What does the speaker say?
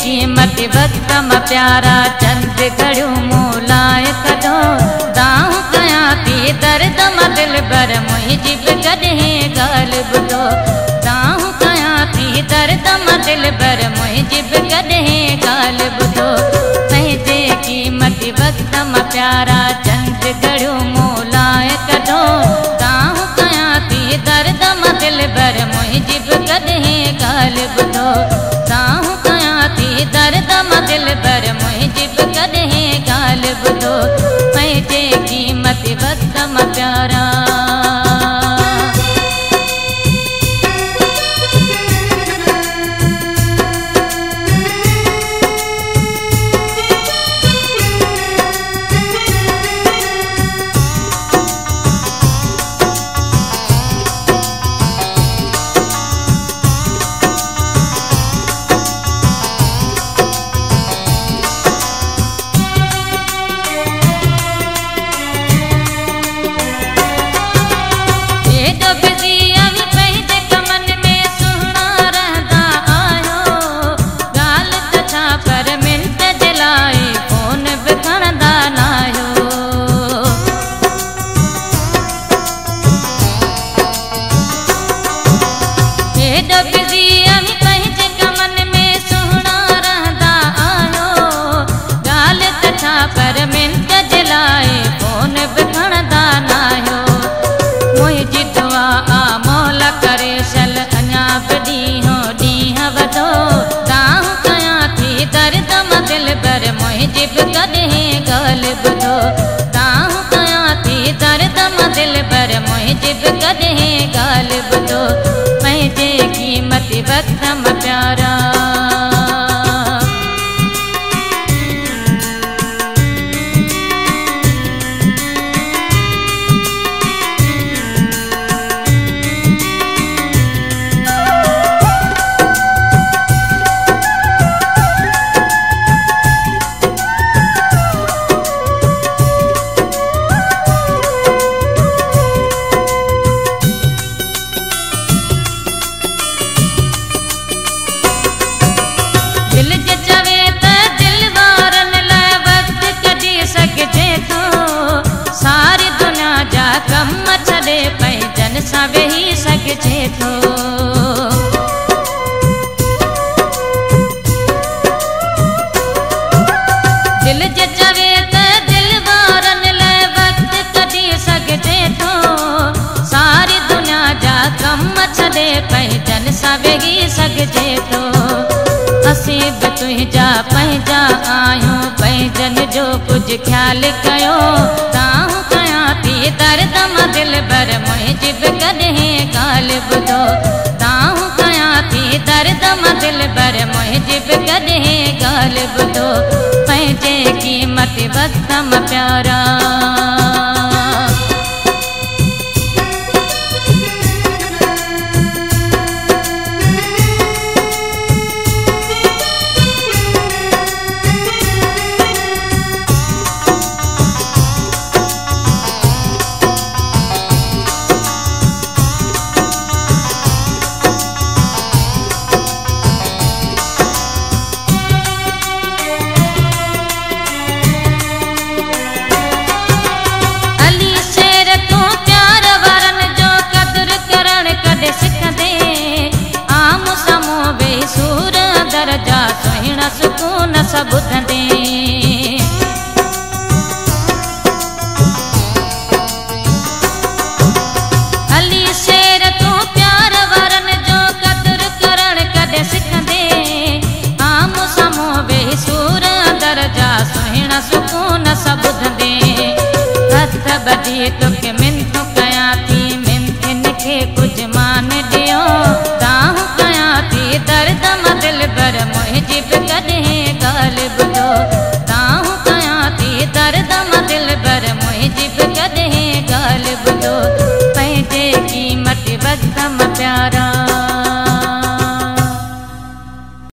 कीमत वक्त में प्यारा चंद घड़ियों मोलाए कदो दाऊं कया थी दर्द में दिल भर मुझी कदे गाल बुधो दाऊं कया थी दर्द में दिल भर मुझी कदे गाल बुधो पंहिंजे कीमत वक्त में प्यारा चंद घड़ियों मोलाए कदो दाऊं कया थी दर्द में दिल भर मुझी कदे गाल बुधो दाऊं कया थी दर्द में दिल भर मुझी कदे गाल बुधो पंहिंजे कीमत वक्त में प्यारा वक्त में प्यारा वेही सघे थो दिल जे चवे त दिल वारन लाइ वक्त कढी सघे थो सारी दुनिया जा कम छॾे पंहिंजन सां वेही सघे थो असीं बि तुंहिंजा पंहिंजा आहियूं पंहिंजन जो कुझु ख्यालु कयो दाऊं कया थी दर्द मां दिल भर मुझी कदे गाल बुधो दाऊं कया थी दर्द मां दिल भर मुझी कदे गाल बुधो पंहिंजे कीमत वक्त में प्यारा सुकून सब ॿुधंदे अली शेर तूं प्यार वारनि जो क़दुरु करणु कॾहिं सिखंदे आम साम्हूं वेही सूर अंदर जा सुहिणा सुकून सब ॿुधंदे हथ ॿधी तोखे मिंथूं कयां थी मिंथिन खे कुझु मान ॾियो दाऊं कयां थी दर्द मां दिल भर मुंहिंजी बि कॾहिं गाल बुधो दाऊं कयां थी दर्द मां दिल भर मुंहिंजी बि कॾहिं गाल बुधो पंहिंजे कीमत वक्त में प्यारा